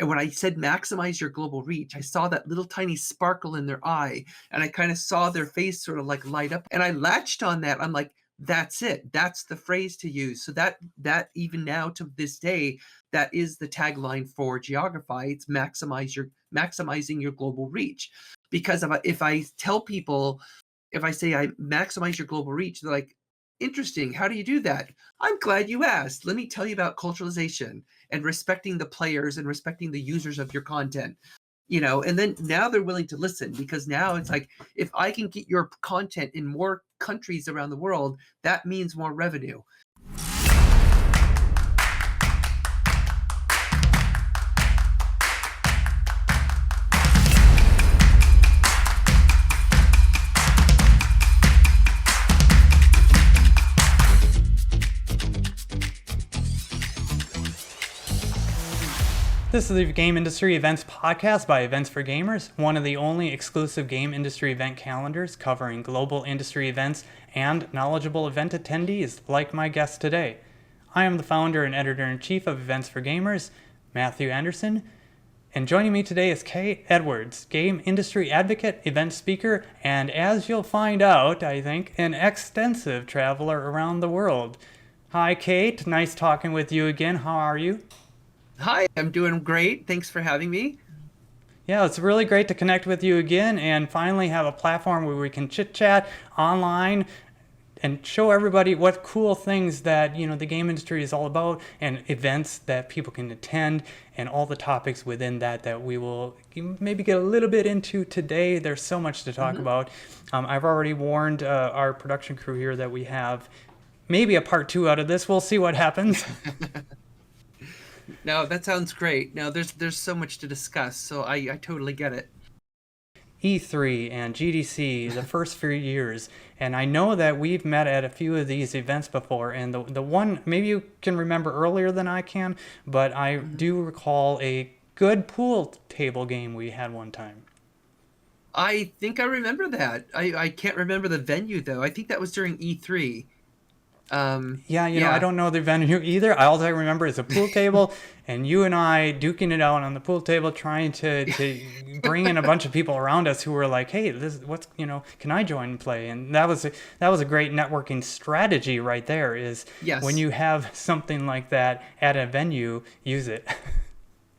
And when I said maximize your global reach, I saw that little tiny sparkle in their eye, and I kind of saw their face sort of like light up, and I latched on that. I'm like, that's it. That's the phrase to use. So that even now to this day, that is the tagline for Geogrify. It's maximizing your global reach. Because if I tell people, if I say I maximize your global reach, they're like, interesting. How do you do that? I'm glad you asked. Let me tell you about culturalization and respecting the players and respecting the users of your content. And then now they're willing to listen, because now it's like, if I can get your content in more countries around the world, that means more revenue. This is the Game Industry Events Podcast by Events for Gamers, one of the only exclusive game industry event calendars covering global industry events and knowledgeable event attendees like my guest today. I am the founder and editor-in-chief of Events for Gamers, Matthew Anderson, and joining me today is Kay Edwards, game industry advocate, event speaker, and as you'll find out, I think, an extensive traveler around the world. Hi, Kate. Nice talking with you again. How are you? Hi, I'm doing great. Thanks for having me. Yeah, it's really great to connect with you again and finally have a platform where we can chit-chat online and show everybody what cool things that, the game industry is all about, and events that people can attend, and all the topics within that we will maybe get a little bit into today. There's so much to talk about. I've already warned our production crew here that we have maybe a part 2 out of this. We'll see what happens. No, that sounds great. No, there's so much to discuss, so I totally get it. E3 and GDC, the first few years, and I know that we've met at a few of these events before, and the one, maybe you can remember earlier than I can, but I do recall a good pool table game we had one time. I think I remember that. I can't remember the venue, though. I think that was during E3. I don't know the venue either. All I remember is a pool table and you and I duking it out on the pool table, trying to bring in a bunch of people around us who were like, hey, can I join and play? And that was a great networking strategy right there, is yes. When you have something like that at a venue, use it.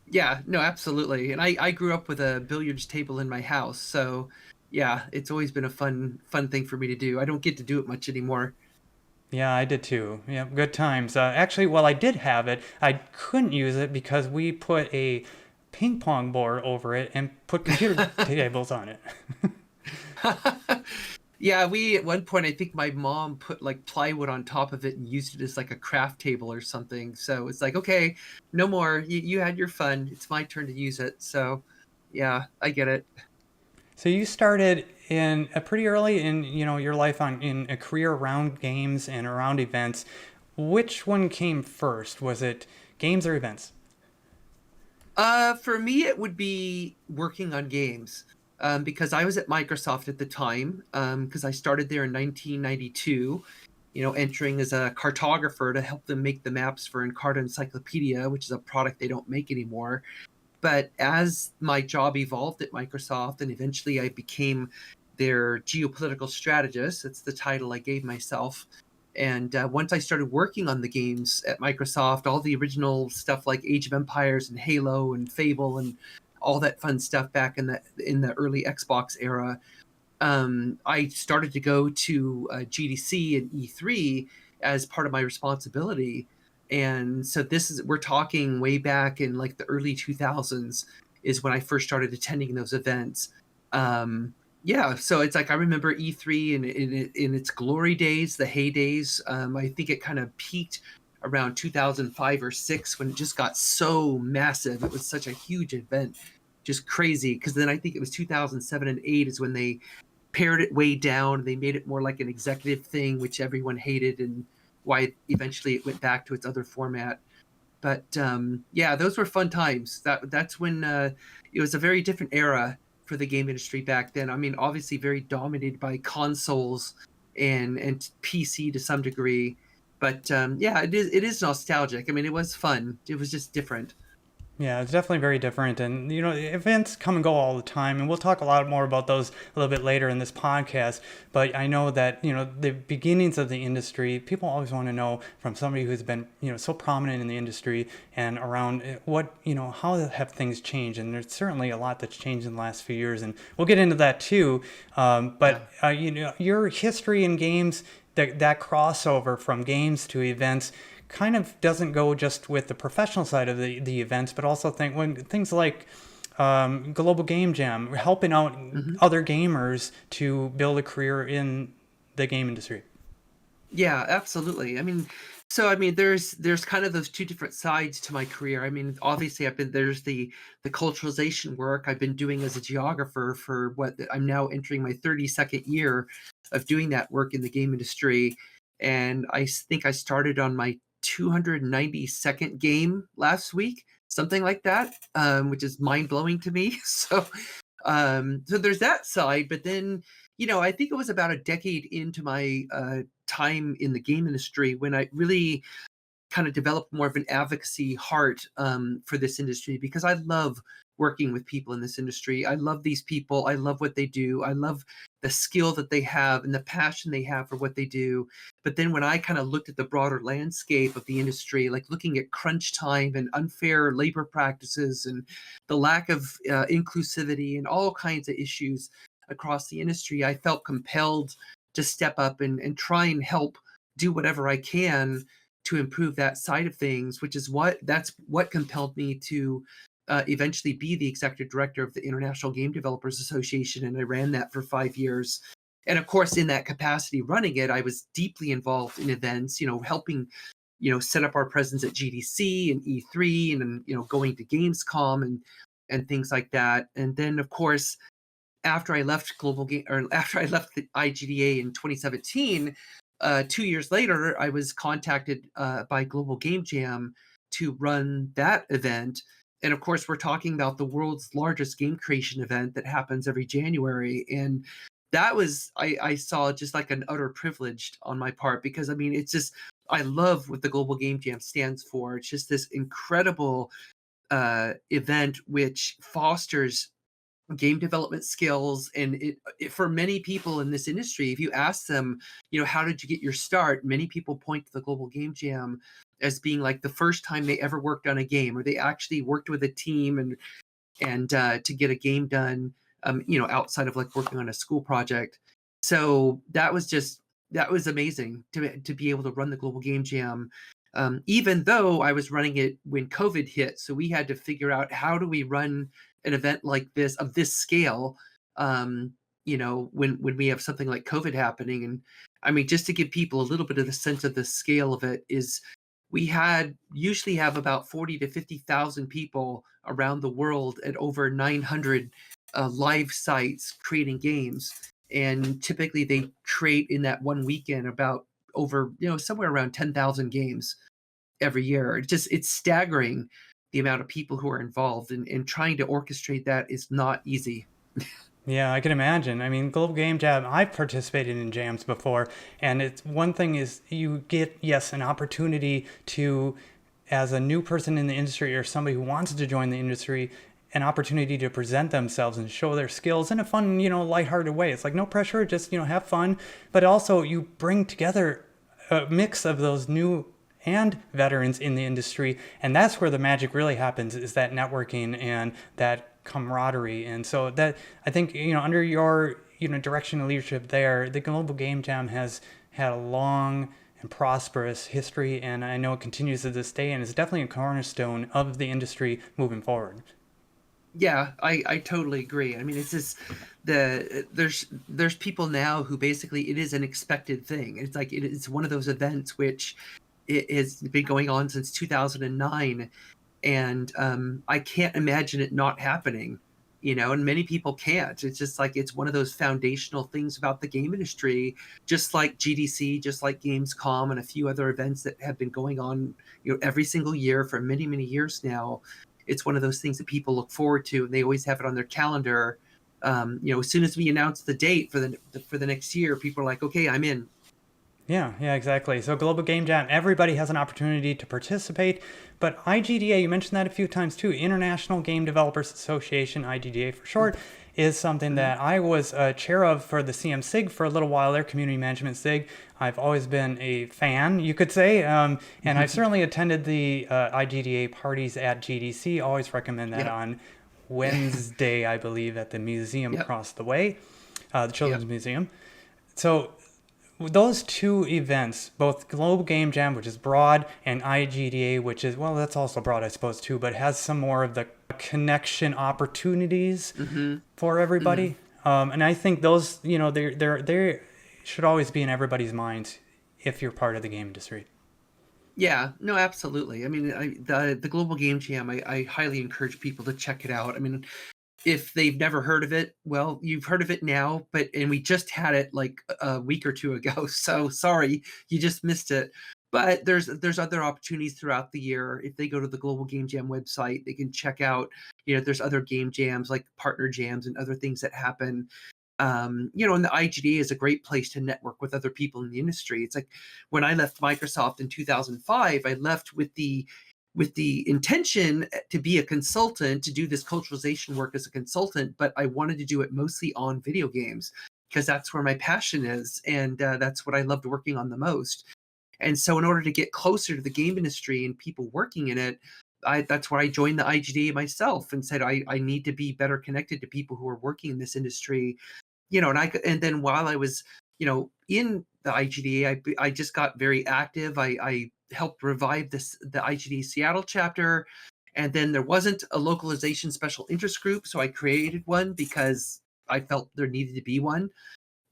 Yeah, no, absolutely. And I grew up with a billiards table in my house. So yeah, it's always been a fun thing for me to do. I don't get to do it much anymore. Yeah, I did too. Yeah, good times. Actually, while I did have it, I couldn't use it because we put a ping pong board over it and put computer tables on it. Yeah, at one point, I think my mom put like plywood on top of it and used it as like a craft table or something. So it's like, okay, no more. You had your fun. It's my turn to use it. So yeah, I get it. So you started in pretty early in your life in a career around games and around events. Which one came first? Was it games or events? For me, it would be working on games, because I was at Microsoft at the time, because I started there in 1992. Entering as a cartographer to help them make the maps for Encarta Encyclopedia, which is a product they don't make anymore. But as my job evolved at Microsoft, and eventually I became their geopolitical strategist, that's the title I gave myself. And once I started working on the games at Microsoft, all the original stuff like Age of Empires and Halo and Fable and all that fun stuff back in the early Xbox era, I started to go to GDC and E3 as part of my responsibility. And so we're talking way back in like the early 2000s is when I first started attending those events. So it's like I remember E3 in its glory days, the heydays. I think it kind of peaked around 2005 or 6 when it just got so massive. It was such a huge event, just crazy. Because then I think it was 2007 and 8 is when they pared it way down. They made it more like an executive thing, which everyone hated, and why eventually it went back to its other format. But those were fun times. That's when it was a very different era for the game industry back then. I mean, obviously very dominated by consoles and PC to some degree. But it is nostalgic. I mean, it was fun. It was just different. Yeah, it's definitely very different. And, events come and go all the time. And we'll talk a lot more about those a little bit later in this podcast. But I know that, the beginnings of the industry, people always want to know from somebody who's been, so prominent in the industry and around how have things changed? And there's certainly a lot that's changed in the last few years. And we'll get into that too. Yeah. Your history in games, that crossover from games to events, kind of doesn't go just with the professional side of the events, but also when things like Global Game Jam, helping out Mhm. other gamers to build a career in the game industry. Yeah, absolutely. There's kind of those two different sides to my career. I mean, obviously, there's the culturalization work I've been doing as a geographer for what I'm now entering my 32nd year of doing that work in the game industry, and think I started on my 292nd game last week, something like that, which is mind blowing to me. So there's that side, but then I think it was about a decade into my time in the game industry when I really kind of developed more of an advocacy heart for this industry, because I love working with people in this industry. I love these people. I love what they do. I love the skill that they have and the passion they have for what they do. But then when I kind of looked at the broader landscape of the industry, like looking at crunch time and unfair labor practices and the lack of inclusivity and all kinds of issues across the industry, I felt compelled to step up and try and help do whatever I can to improve that side of things, which is that's what compelled me to eventually be the executive director of the International Game Developers Association, and I ran that for 5 years. And of course, in that capacity, running it, I was deeply involved in events, helping, set up our presence at GDC and E3, and then, going to Gamescom and things like that. And then, of course, after I left after I left the IGDA in 2017, 2 years later, I was contacted by Global Game Jam to run that event. And of course, we're talking about the world's largest game creation event that happens every January. And that was, I saw just like an utter privilege on my part, because I mean, it's just, I love what the Global Game Jam stands for. It's just this incredible event which fosters game development skills. And for many people in this industry, if you ask them, how did you get your start, many people point to the Global Game Jam as being like the first time they ever worked on a game, or they actually worked with a team and to get a game done, outside of like working on a school project. So that was amazing to be able to run the Global Game Jam, even though I was running it when COVID hit. So we had to figure out, how do we run an event like this of this scale, when we have something like COVID happening. And I mean, just to give people a little bit of the sense of the scale of it, is we usually have about 40 to 50,000 people around the world at over 900 live sites creating games. And typically they create in that one weekend about over, somewhere around 10,000 games every year. It's staggering the amount of people who are involved, and trying to orchestrate that is not easy. Yeah, I can imagine. I mean, Global Game Jam, I've participated in jams before, and it's one thing is you get, yes, an opportunity to, as a new person in the industry or somebody who wants to join the industry, an opportunity to present themselves and show their skills in a fun, lighthearted way. It's like no pressure, just, have fun. But also you bring together a mix of those new and veterans in the industry, and that's where the magic really happens, is that networking and that camaraderie. And so that, I think, under your direction and leadership there, the Global Game Jam has had a long and prosperous history, and I know it continues to this day, and it's definitely a cornerstone of the industry moving forward. Yeah, I totally agree. I mean, it's just there's people now who basically, it is an expected thing. It's like it's one of those events which it has been going on since 2009, and I can't imagine it not happening. And many people can't. It's just like, it's one of those foundational things about the game industry, just like GDC, just like Gamescom, and a few other events that have been going on, every single year for many, many years now. It's one of those things that people look forward to, and they always have it on their calendar. As soon as we announce the date for the next year, people are like, okay, I'm in. Yeah, exactly. So Global Game Jam, everybody has an opportunity to participate. But IGDA, you mentioned that a few times too, International Game Developers Association, IGDA for short, is something Mhm. that I was chair of for the CM SIG for a little while there, Community Management SIG. I've always been a fan, you could say, and I've certainly attended the IGDA parties at GDC. Always recommend that Yep. on Wednesday, I believe, at the museum Yep. across the way, the Yep. Children's Museum. So those two events, both Global Game Jam, which is broad, and IGDA, which is, well, that's also broad, I suppose, too, but has some more of the connection opportunities Hmm. for Hmm. everybody. And I think those, they should always be in everybody's minds if you're part of the game industry. Yeah, no, absolutely. I mean, the Global Game Jam, I highly encourage people to check it out. I mean, if they've never heard of it, well, you've heard of it now, and we just had it like a week or two ago. So sorry, you just missed it. But there's other opportunities throughout the year. If they go to the Global Game Jam website, they can check out, there's other game jams like partner jams and other things that happen. And the IGDA is a great place to network with other people in the industry. It's like when I left Microsoft in 2005, I left with the intention to be a consultant, to do this culturalization work as a consultant, but I wanted to do it mostly on video games because that's where my passion is, and that's what I loved working on the most. And so, in order to get closer to the game industry and people working in it, that's why I joined the IGDA myself and said I need to be better connected to people who are working in this industry. And then while I was, in the IGDA, I just got very active. I helped revive the IGDA Seattle chapter, and then there wasn't a localization special interest group, so I created one because I felt there needed to be one.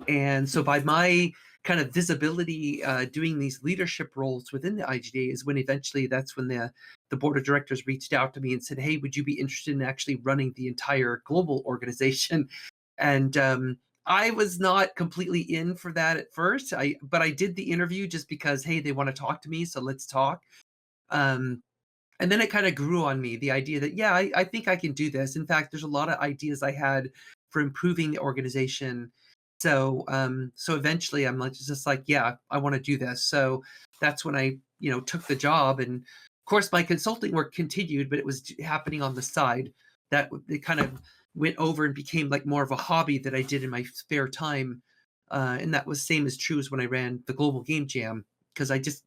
And so by my kind of visibility, doing these leadership roles within the IGDA is when eventually that's when the board of directors reached out to me and said, "Hey, would you be interested in actually running the entire global organization?" And I was not completely in for that at first. But I did the interview just because, hey, they want to talk to me, so let's talk. Um, and then it kind of grew on me, the idea that, yeah, I think I can do this. In fact, there's a lot of ideas I had for improving the organization. So eventually I'm like, just like, yeah, I want to do this. So that's when I, took the job. And of course, my consulting work continued, but it was happening on the side. It kind of went over and became like more of a hobby that I did in my spare time. And that was same as true as when I ran the Global Game Jam, because I just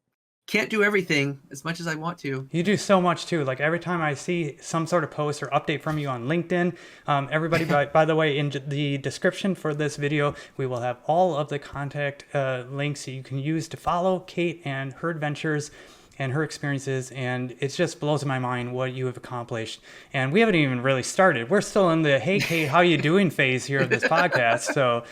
can't do everything as much as I want to. You do so much too. Like every time I see some sort of post or update from you on LinkedIn, everybody, by the way, in the description for this video, we will have all of the contact links that you can use to follow Kate and her adventures and her experiences. And it just blows my mind what you have accomplished. And we haven't even really started. We're still in the, hey, Kate, how you doing phase here of this podcast. So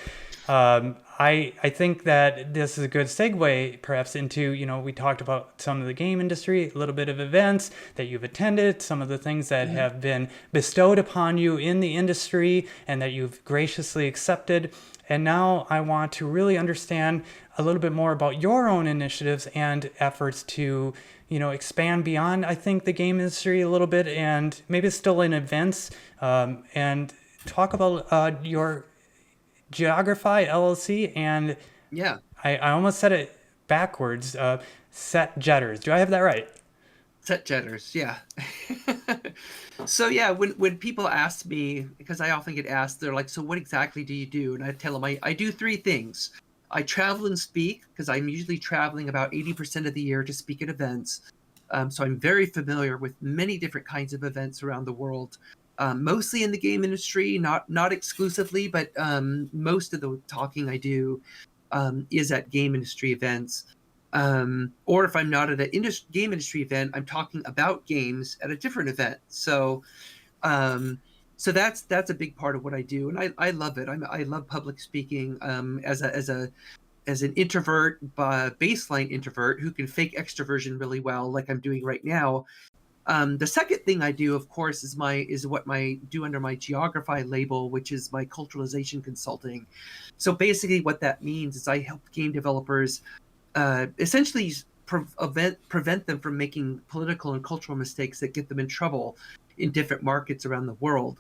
I think that this is a good segue perhaps into, we talked about some of the game industry, a little bit of events that you've attended, some of the things that Mhm. have been bestowed upon you in the industry and that you've graciously accepted. And now I want to really understand a little bit more about your own initiatives and efforts to, expand beyond, I think, the game industry a little bit, and maybe it's still in events, and talk about your Geogrify LLC and Yeah, I almost said it backwards. SetJetters. Do I have that right? SetJetters, yeah. So yeah, when people ask me, because I often get asked, they're like, "So what exactly do you do?" And I tell them I do three things. I travel and speak because I'm usually traveling about 80% of the year to speak at events. So I'm very familiar with many different kinds of events around the world, mostly in the game industry, not exclusively, but most of the talking I do is at game industry events. Or if I'm not at a game industry event, I'm talking about games at a different event. Um, so that's a big part of what I do, and I love it. I love public speaking, as an introvert, baseline introvert who can fake extroversion really well, like I'm doing right now. The second thing I do, of course, is what my do under my Geogrify label, which is my culturalization consulting. So basically, what that means is I help game developers essentially prevent them from making political and cultural mistakes that get them in trouble in different markets around the world.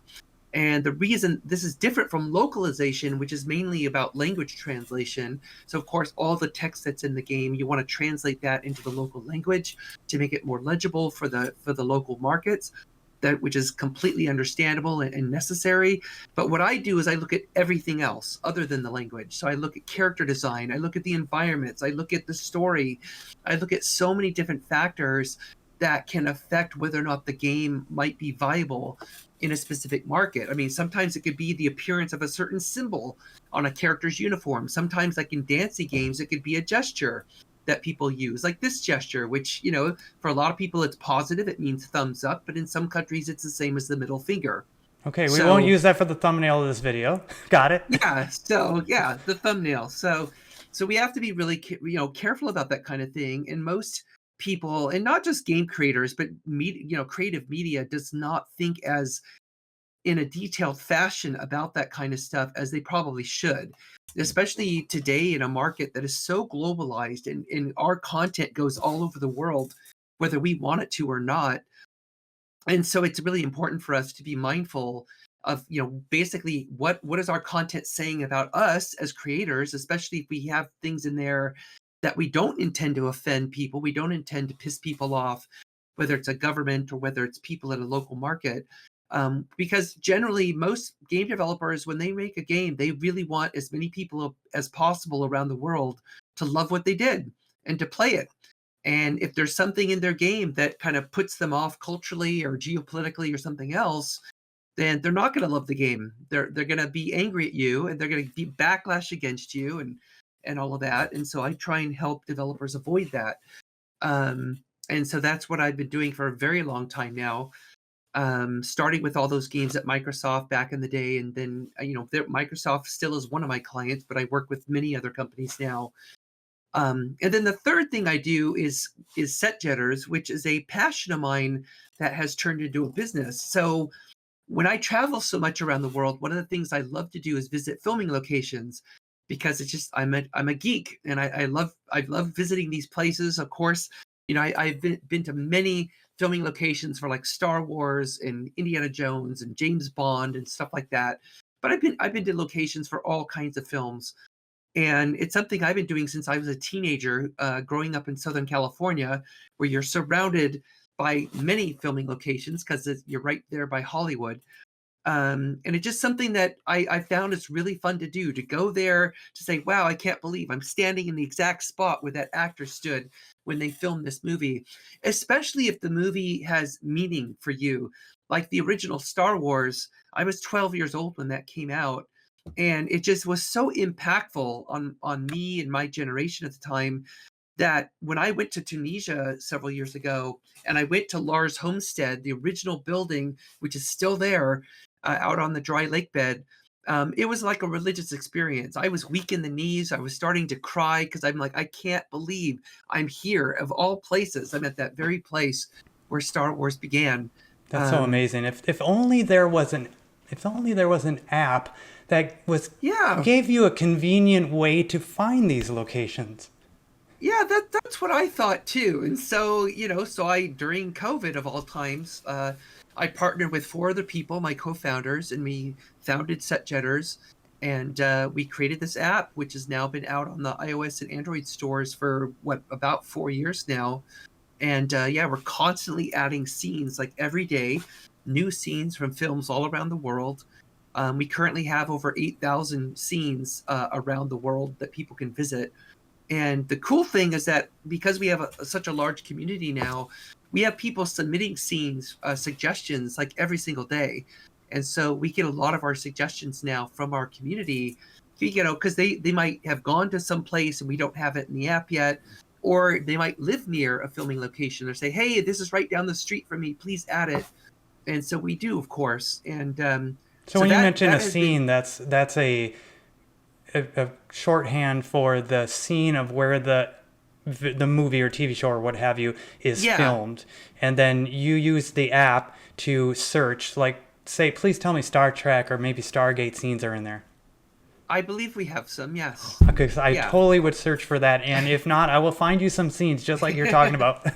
And the reason this is different from localization, which is mainly about language translation. So of course, all the text that's in the game, you want to translate that into the local language to make it more legible for the local markets, that which is completely understandable and necessary. But what I do is I look at everything else other than the language. So I look at character design, I look at the environments, I look at the story, I look at so many different factors that can affect whether or not the game might be viable in a specific market. I mean, sometimes it could be the appearance of a certain symbol on a character's uniform. Sometimes, like in dancing games, it could be a gesture that people use, like this gesture, which, you know, for a lot of people it's positive, it means thumbs up, but in some countries it's the same as the middle finger. Okay, we won't use that for the thumbnail of this video. Got it? Yeah, so yeah, the thumbnail. So we have to be really careful about that kind of thing. And most people, and not just game creators, but media, creative media, does not think as in a detailed fashion about that kind of stuff as they probably should, especially today in a market that is so globalized, and our content goes all over the world, whether we want it to or not. And so it's really important for us to be mindful of, basically what is our content saying about us as creators, especially if we have things in there that we don't intend to offend people, we don't intend to piss people off, whether it's a government or whether it's people at a local market. Because generally most game developers, when they make a game, they really want as many people as possible around the world to love what they did and to play it. And if there's something in their game that kind of puts them off culturally or geopolitically or something else, then they're not going to love the game. They're going to be angry at you, and they're going to be backlash against you and all of that. And so I try and help developers avoid that. And so that's what I've been doing for a very long time now. Starting with all those games at Microsoft back in the day, and then Microsoft still is one of my clients, but I work with many other companies now. And then the third thing I do is SetJetters, which is a passion of mine that has turned into a business. So when I travel so much around the world, one of the things I love to do is visit filming locations, because it's just I'm a geek, and I love visiting these places. Of course, I've been to many filming locations for like Star Wars and Indiana Jones and James Bond and stuff like that. But I've been to locations for all kinds of films. And it's something I've been doing since I was a teenager, growing up in Southern California, where you're surrounded by many filming locations because you're right there by Hollywood. And it's just something that I found it's really fun to do, to go there, to say, wow, I can't believe I'm standing in the exact spot where that actor stood when they filmed this movie, especially if the movie has meaning for you. Like the original Star Wars, I was 12 years old when that came out. And it just was so impactful on me and my generation at the time, that when I went to Tunisia several years ago, and I went to Lars Homestead, the original building, which is still there, out on the dry lake bed, it was like a religious experience. I was weak in the knees. I was starting to cry because I'm like, I can't believe I'm here. Of all places, I'm at that very place where Star Wars began. That's so amazing. If only there was an app that gave you a convenient way to find these locations. Yeah, that's what I thought too. And so, so I, during COVID of all times, I partnered with 4 other people, my co-founders, and we founded SetJetters, and we created this app, which has now been out on the iOS and Android stores for about 4 years now. And we're constantly adding scenes, like every day, new scenes from films all around the world. We currently have over 8,000 scenes around the world that people can visit. And the cool thing is that because we have such a large community now, we have people submitting scenes, suggestions, like every single day. And so we get a lot of our suggestions now from our community, because they might have gone to some place and we don't have it in the app yet, or they might live near a filming location or say, hey, this is right down the street from me, please add it. And so we do, of course. And so when you mention a scene, that's a shorthand for the scene of where the movie or TV show or what have you is filmed. And then you use the app to search, like, say, please tell me Star Trek or maybe Stargate scenes are in there. I believe we have some, yes. Okay, so I totally would search for that. And if not, I will find you some scenes just like you're talking about.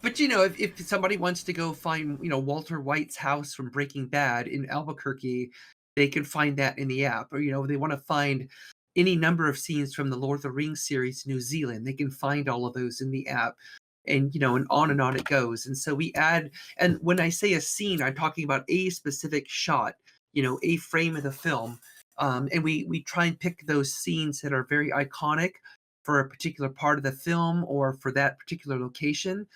But if somebody wants to go find Walter White's house from Breaking Bad in Albuquerque, they can find that in the app. Or they want to find any number of scenes from the Lord of the Rings series, New Zealand, they can find all of those in the app. And on it goes. And so we add, and when I say a scene, I'm talking about a specific shot, a frame of the film. And we try and pick those scenes that are very iconic for a particular part of the film or for that particular location.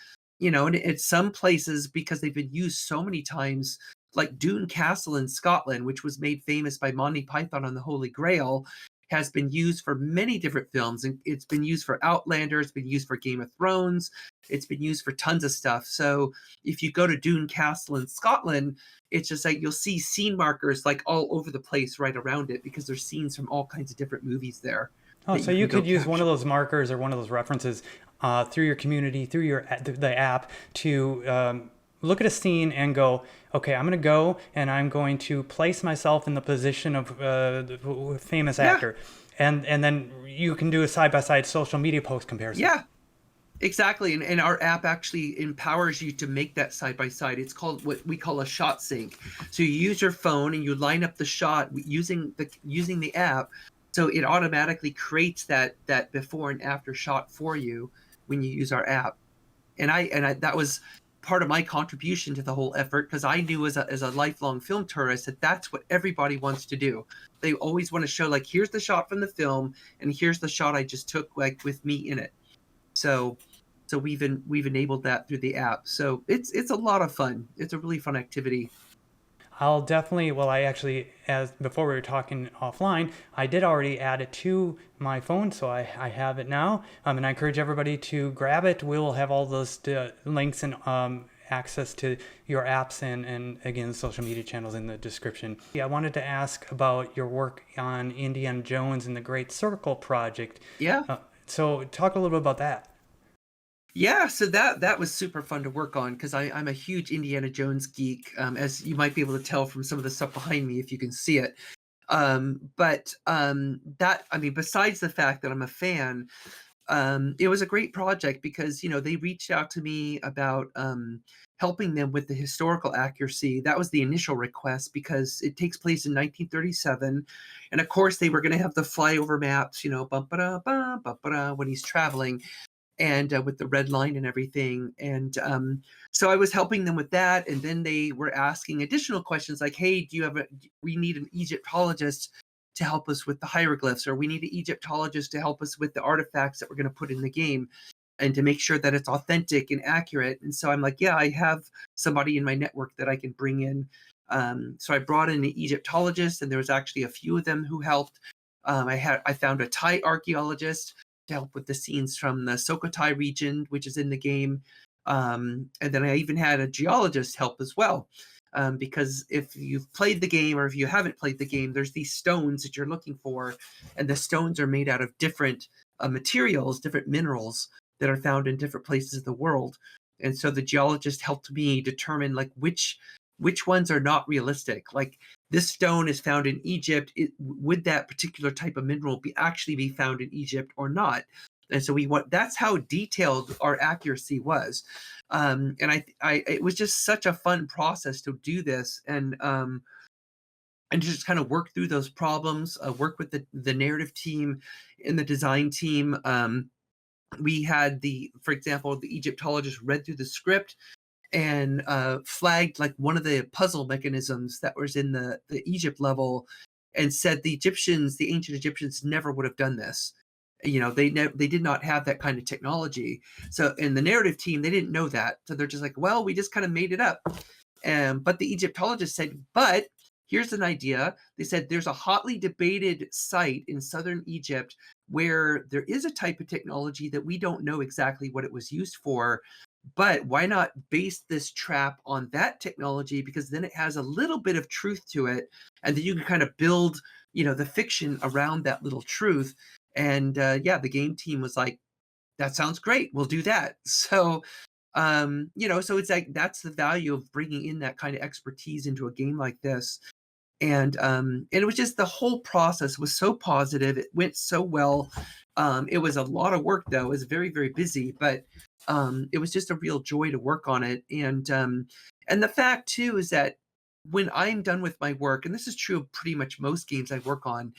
And it's some places, because they've been used so many times, like Doune Castle in Scotland, which was made famous by Monty Python on the Holy Grail, has been used for many different films. And it's been used for Outlander, it's been used for Game of Thrones, it's been used for tons of stuff. So if you go to Doune Castle in Scotland, it's just like you'll see scene markers like all over the place right around it, because there's scenes from all kinds of different movies there. Oh, so you could use one of those markers or one of those references through your community, through the app, to look at a scene and go, okay, I'm going to go and I'm going to place myself in the position of the famous actor. And then you can do a side-by-side social media post comparison. Yeah, exactly. And our app actually empowers you to make that side-by-side. It's called what we call a shot sync. So you use your phone and you line up the shot using the app. So it automatically creates that before and after shot for you when you use our app. And I that was part of my contribution to the whole effort, because I knew as a lifelong film tourist that that's what everybody wants to do. They always want to show, like, here's the shot from the film and here's the shot I just took, like, with me in it. So we've enabled that through the app. So it's a lot of fun. It's a really fun activity. I'll definitely, as before we were talking offline, I did already add it to my phone, so I have it now. And I encourage everybody to grab it. We will have all those links and access to your apps and again, social media channels in the description. Yeah, I wanted to ask about your work on Indiana Jones and the Great Circle project. Yeah. So talk a little bit about that. Yeah, so that was super fun to work on, because I'm a huge Indiana Jones geek, as you might be able to tell from some of the stuff behind me if you can see it. But besides the fact that I'm a fan, it was a great project because they reached out to me about helping them with the historical accuracy. That was the initial request, because it takes place in 1937, and of course they were going to have the flyover maps, when he's traveling, and with the red line and everything. And so I was helping them with that. And then they were asking additional questions like, hey, we need an Egyptologist to help us with the hieroglyphs, or we need an Egyptologist to help us with the artifacts that we're going to put in the game and to make sure that it's authentic and accurate. And so I'm like, yeah, I have somebody in my network that I can bring in. So I brought in an Egyptologist, and there was actually a few of them who helped. I found a Thai archaeologist to help with the scenes from the Sukhothai region, which is in the game. And then I even had a geologist help as well. Because if you've played the game or if you haven't played the game, there's these stones that you're looking for, and the stones are made out of different materials, different minerals that are found in different places of the world. And so the geologist helped me determine like which ones are not realistic. Like this stone is found in Egypt. Would that particular type of mineral actually be found in Egypt or not? And so that's how detailed our accuracy was. And it was just such a fun process to do this, and just kind of work through those problems, work with the narrative team and the design team. We had for example, the Egyptologist read through the script and flagged like one of the puzzle mechanisms that was in the Egypt level, and said the ancient Egyptians never would have done this. They did not have that kind of technology. So in the narrative team, they didn't know that. So they're just like, well, we just kind of made it up. But the Egyptologist said, but here's an idea. They said there's a hotly debated site in southern Egypt where there is a type of technology that we don't know exactly what it was used for. But why not base this trap on that technology? Because then it has a little bit of truth to it. And then you can kind of build, the fiction around that little truth. And the game team was like, that sounds great. We'll do that. So, so it's like, that's the value of bringing in that kind of expertise into a game like this. And it was just, the whole process was so positive. It went so well. It was a lot of work though. It was very, very busy, but It was just a real joy to work on it, and the fact too is that when I'm done with my work, and this is true of pretty much most games I work on,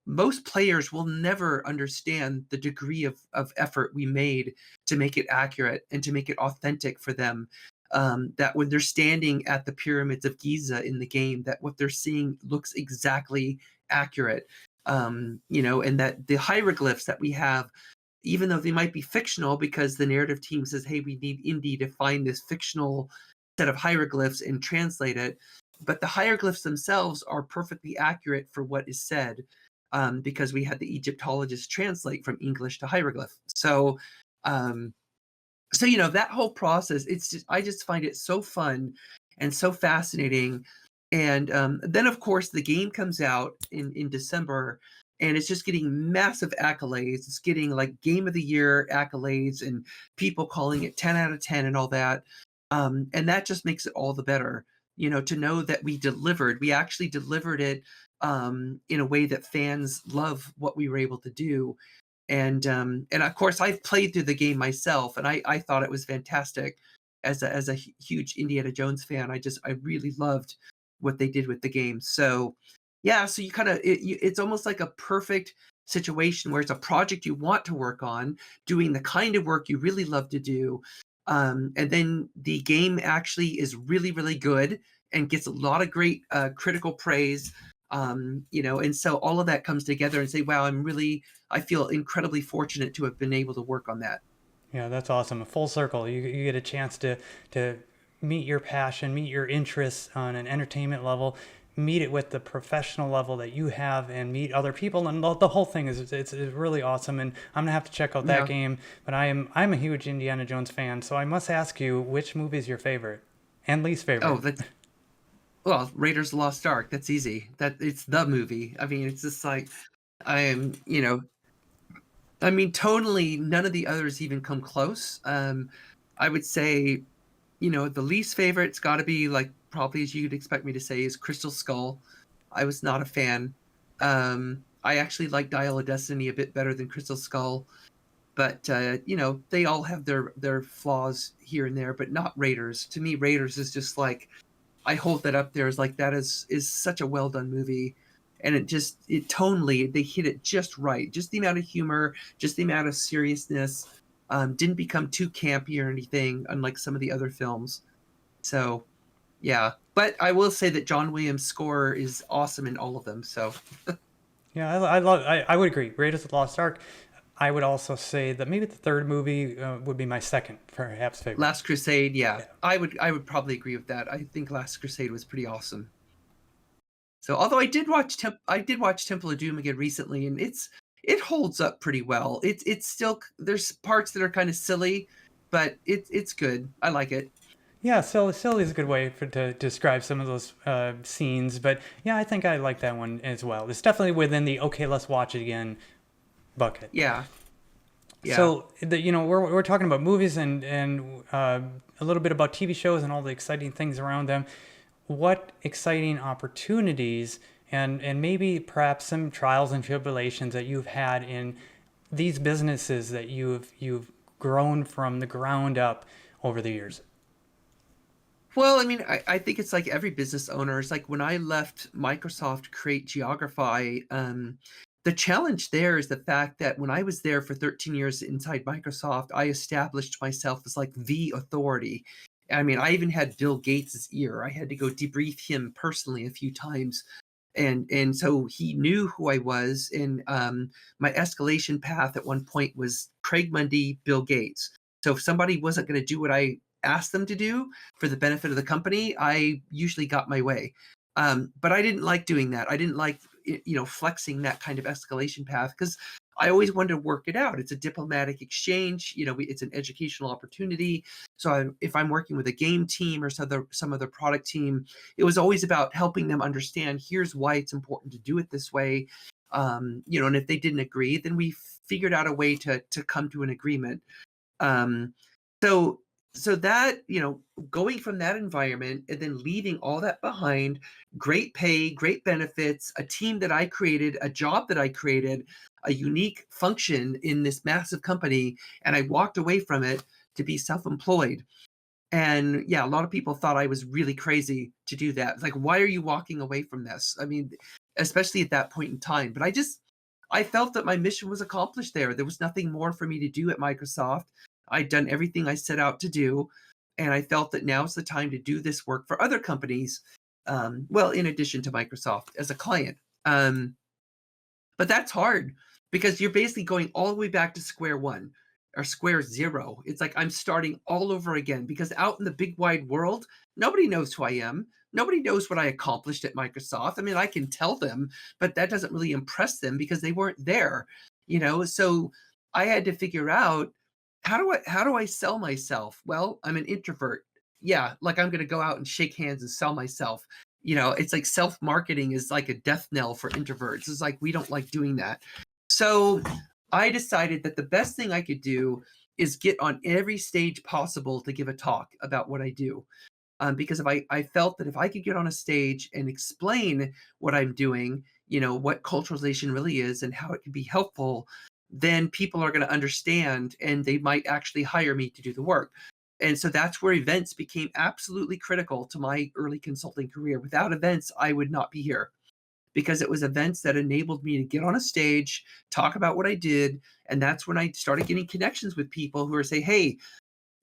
most players will never understand the degree of effort we made to make it accurate and to make it authentic for them. That when they're standing at the pyramids of Giza in the game, that what they're seeing looks exactly accurate. And that the hieroglyphs that we have, even though they might be fictional, because the narrative team says, "Hey, we need Indy to find this fictional set of hieroglyphs and translate it," but the hieroglyphs themselves are perfectly accurate for what is said, because we had the Egyptologists translate from English to hieroglyph. Um, that whole process, I just find it so fun and so fascinating. And then, of course, the game comes out in December, and it's just getting massive accolades. It's getting like Game of the Year accolades and people calling it 10 out of 10 and all that. And that just makes it all the better, to know that we delivered. We actually delivered it in a way that fans love what we were able to do. And of course, I've played through the game myself, and I thought it was fantastic. As a huge Indiana Jones fan, I really loved what they did with the game. So yeah, so you kind of it's almost like a perfect situation where it's a project you want to work on, doing the kind of work you really love to do, and then the game actually is really really good and gets a lot of great critical praise. And so all of that comes together and say, wow, I feel incredibly fortunate to have been able to work on that. Yeah, that's awesome. A full circle. You get a chance to meet your passion, meet your interests on an entertainment level, meet it with the professional level that you have, and meet other people. And the whole thing is it's really awesome. And I'm gonna have to check out that Yeah. game. But I'm a huge Indiana Jones fan, so I must ask you, which movie is your favorite and least Oh, favorite? well, Raiders of the Lost Ark. That's easy. That it's the movie. I mean, it's just like I am, I mean, tonally, none of the others even come close. I would say, the least favorite's got to be like probably as you'd expect me to say is Crystal Skull. I was not a fan. I actually like Dial of Destiny a bit better than Crystal Skull, but they all have their flaws here and there, but not Raiders. To me, Raiders is just like I hold that up there as like that is such a well done movie. And it tonally, they hit it just right. Just the amount of humor, just the amount of seriousness. Didn't become too campy or anything, unlike some of the other films. So, yeah. But I will say that John Williams' score is awesome in all of them. So, Yeah, I would agree. Raiders of the Lost Ark. I would also say that maybe the third movie would be my second, perhaps favorite. Last Crusade, yeah, Yeah. I would probably agree with that. I think Last Crusade was pretty awesome. So, although I did watch Temple of Doom again recently, and it holds up pretty well. It's still there's parts that are kind of silly, but it's good. I like it. Yeah, silly is a good way to describe some of those scenes. But yeah, I think I like that one as well. It's definitely within the okay, let's watch it again bucket. Yeah, yeah. So we're talking about movies and a little bit about TV shows and all the exciting things around them. What exciting opportunities and maybe perhaps some trials and tribulations that you've had in these businesses that you've grown from the ground up over the years? Well, I mean, I think it's like every business owner. It's like when I left Microsoft to create Geogrify, the challenge there is the fact that when I was there for 13 years inside Microsoft, I established myself as like the authority. I mean, I even had Bill Gates' ear. I had to go debrief him personally a few times. And so he knew who I was. And my escalation path at one point was Craig Mundy, Bill Gates. So if somebody wasn't going to do what I asked them to do for the benefit of the company, I usually got my way. But I didn't like doing that. I didn't like, flexing that kind of escalation path because I always wanted to work it out. It's a diplomatic exchange. It's an educational opportunity. So if I'm working with a game team or some other product team, it was always about helping them understand here's why it's important to do it this way. And if they didn't agree, then we figured out a way to come to an agreement. Um, so so that, going from that environment and then leaving all that behind, great pay, great benefits, a team that I created, a job that I created, a unique function in this massive company, and I walked away from it to be self-employed. And yeah, a lot of people thought I was really crazy to do that. It's like, why are you walking away from this? I mean, especially at that point in time. But I felt that my mission was accomplished there. There was nothing more for me to do at Microsoft. I'd done everything I set out to do. And I felt that now is the time to do this work for other companies. Well, in addition to Microsoft as a client. But that's hard because you're basically going all the way back to square one or square zero. It's like I'm starting all over again because out in the big wide world, nobody knows who I am. Nobody knows what I accomplished at Microsoft. I mean, I can tell them, but that doesn't really impress them because they weren't there, So I had to figure out how do I sell myself? Well, I'm an introvert. Yeah, like I'm going to go out and shake hands and sell myself. It's like self-marketing is like a death knell for introverts. It's like we don't like doing that. So I decided that the best thing I could do is get on every stage possible to give a talk about what I do. Because if I felt that if I could get on a stage and explain what I'm doing, what culturalization really is and how it can be helpful, then people are going to understand and they might actually hire me to do the work. And so that's where events became absolutely critical to my early consulting career. Without events, I would not be here because it was events that enabled me to get on a stage, talk about what I did. And that's when I started getting connections with people who are saying, hey,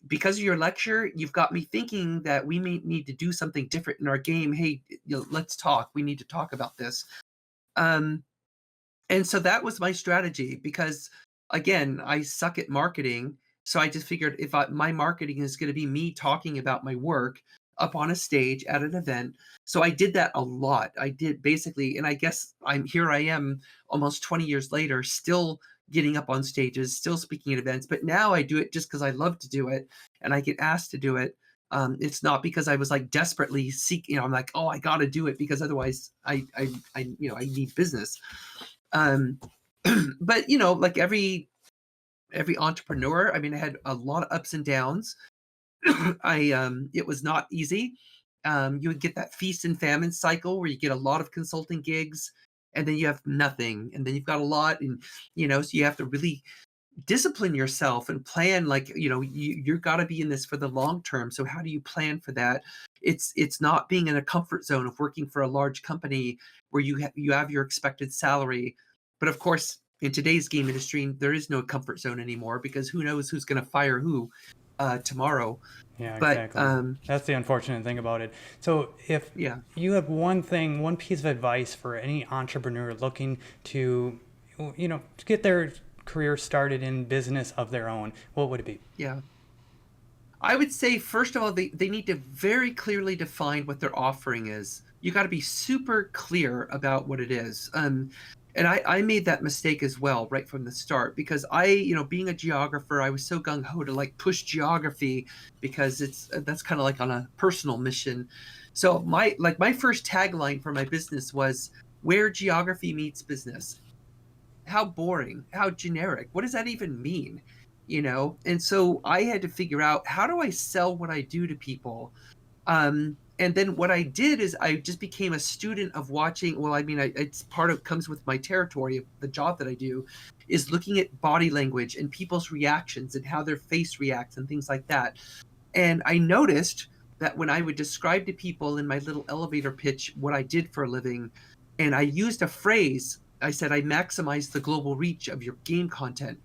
because of your lecture, you've got me thinking that we may need to do something different in our game. Hey, let's talk. We need to talk about this. And so that was my strategy because, again, I suck at marketing. So I just figured if my marketing is going to be me talking about my work up on a stage at an event. So I did that a lot. I did basically, and I guess I am almost 20 years later, still getting up on stages, still speaking at events. But now I do it just because I love to do it and I get asked to do it. It's not because I was like desperately seeking, I'm like, oh, I got to do it because otherwise I need business. But like every entrepreneur, I mean, I had a lot of ups and downs. It was not easy. You would get that feast and famine cycle where you get a lot of consulting gigs and then you have nothing. And then you've got a lot and, so you have to really discipline yourself and plan like, you're got to be in this for the long term. So how do you plan for that? It's not being in a comfort zone of working for a large company where you have your expected salary. But of course, in today's game industry, there is no comfort zone anymore because who knows who's going to fire who tomorrow. Yeah, But exactly. That's the unfortunate thing about it. So if you have one piece of advice for any entrepreneur looking to, to get their career started in business of their own, what would it be? Yeah. I would say, first of all, they need to very clearly define what their offering is. You got to be super clear about what it is. And I made that mistake as well right from the start because being a geographer, I was so gung-ho to like push geography because that's kind of like on a personal mission. So my first tagline for my business was where geography meets business. How boring, how generic. What does that even mean? And so I had to figure out, how do I sell what I do to people? And then what I did is I just became a student of watching. Well, I mean, it's comes with my territory of the job that I do, is looking at body language and people's reactions and how their face reacts and things like that. And I noticed that when I would describe to people in my little elevator pitch what I did for a living, and I used a phrase, I said, I maximize the global reach of your game content.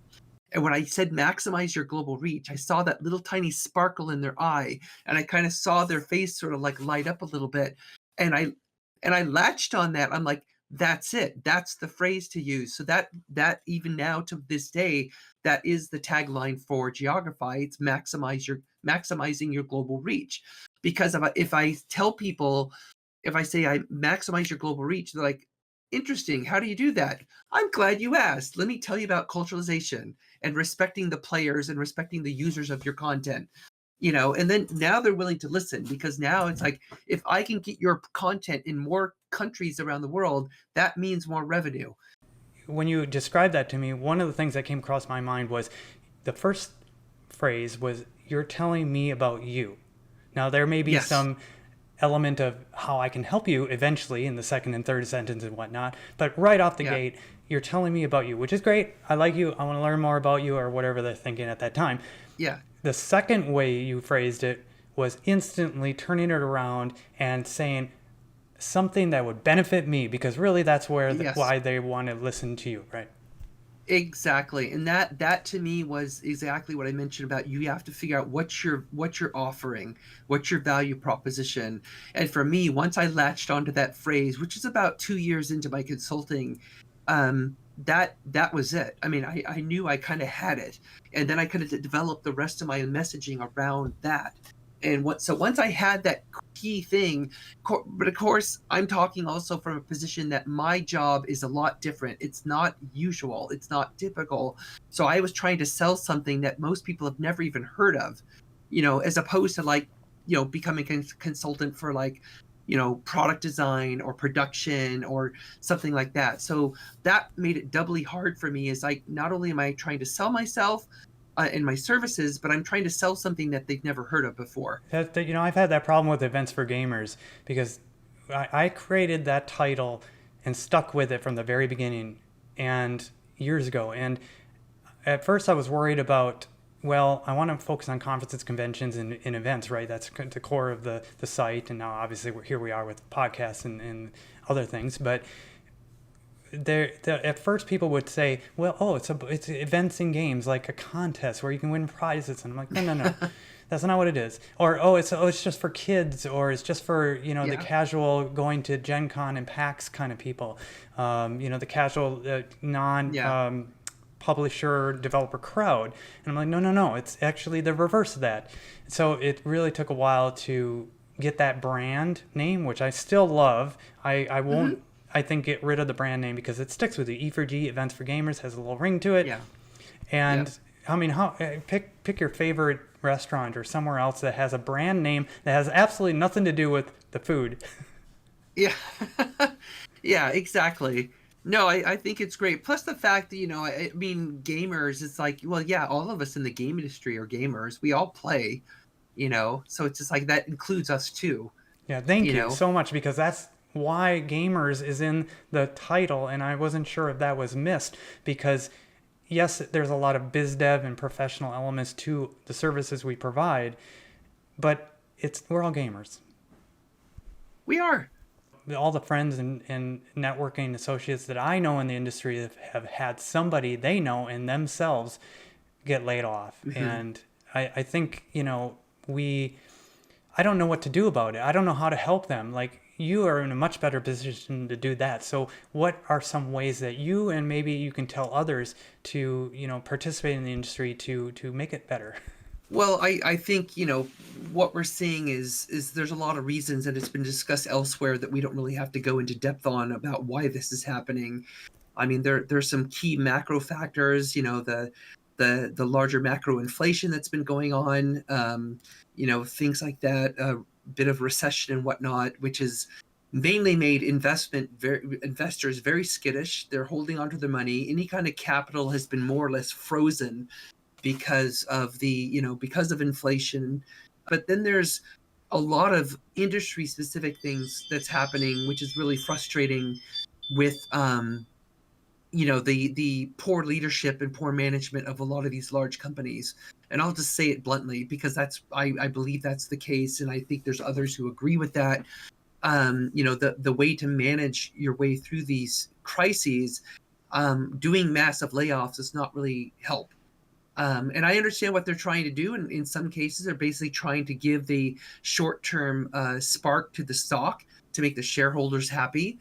And when I said maximize your global reach, I saw that little tiny sparkle in their eye, and I kind of saw their face sort of like light up a little bit. And I latched on that. I'm like, that's it. That's the phrase to use. So that even now to this day, that is the tagline for Geogrify. It's maximizing your global reach. Because if I tell people, if I say I maximize your global reach, they're like, interesting. How do you do that? I'm glad you asked. Let me tell you about culturalization and respecting the players and respecting the users of your content. And then now they're willing to listen because now it's like, if I can get your content in more countries around the world, that means more revenue. When you described that to me, one of the things that came across my mind was the first phrase was, you're telling me about you. Now, there may be some element of how I can help you eventually in the second and third sentence and whatnot. But right off the Yeah. gate, you're telling me about you, which is great. I like you. I want to learn more about you, or whatever they're thinking at that time. Yeah. The second way you phrased it was instantly turning it around and saying something that would benefit me, because really that's where Yes. why they want to listen to you, right? Exactly. And that to me was exactly what I mentioned about you have to figure out what you're offering, what's your value proposition. And for me, once I latched onto that phrase, which is about 2 years into my consulting, that was it. I mean, I knew I kind of had it. And then I kind of developed the rest of my messaging around that. And so once I had that key thing, but of course, I'm talking also from a position that my job is a lot different. It's not usual. It's not typical. So I was trying to sell something that most people have never even heard of, as opposed to like, becoming a consultant for like, product design or production or something like that. So that made it doubly hard for me, is like, not only am I trying to sell myself and my services, but I'm trying to sell something that they've never heard of before. I've had that problem with events for gamers, because I created that title and stuck with it from the very beginning and years ago. And at first I was worried about, well, I want to focus on conferences, conventions, and events, right? That's the core of the site. And now obviously here we are with podcasts and other things. But at first people would say, well, oh, it's events and games, like a contest where you can win prizes. And I'm like, no. That's not what it is. Or, it's just for kids, or it's just for, the Yeah. casual going to Gen Con and PAX kind of people. The casual non Yeah. publisher developer crowd. And I'm like, no, it's actually the reverse of that. So it really took a while to get that brand name, which I still love. I won't, Hmm. I think, get rid of the brand name, because it sticks with you. E4G, Events for Gamers, has a little ring to it. Yeah. Yeah. And I mean, pick your favorite restaurant or somewhere else that has a brand name that has absolutely nothing to do with the food. Yeah. Yeah, exactly. No, I think it's great. Plus the fact that, I mean, gamers, it's like, well, yeah, all of us in the game industry are gamers. We all play, so it's just like that includes us too, Yeah, thank you you know. so much, because that's why gamers is in the title, and I wasn't sure if that was missed, because yes, there's a lot of biz dev and professional elements to the services we provide, but we're all gamers. We are. All the friends and networking associates that I know in the industry have had somebody they know and themselves get laid off. Hmm. And I think, I don't know what to do about it. I don't know how to help them. Like, you are in a much better position to do that. So what are some ways that you, and maybe you can tell others to, participate in the industry to make it better? Well, I think, what we're seeing is there's a lot of reasons, and it's been discussed elsewhere, that we don't really have to go into depth on about why this is happening. I mean, there's some key macro factors, the larger macro inflation that's been going on, things like that, a bit of recession and whatnot, which has mainly made investors very skittish. They're holding onto their money. Any kind of capital has been more or less frozen because of because of inflation. But then there's a lot of industry specific things that's happening, which is really frustrating with the poor leadership and poor management of a lot of these large companies. And I'll just say it bluntly, because I believe that's the case, and I think there's others who agree with that. The way to manage your way through these crises, doing massive layoffs does not really help. And I understand what they're trying to do. And in some cases, they're basically trying to give the short-term spark to the stock to make the shareholders happy.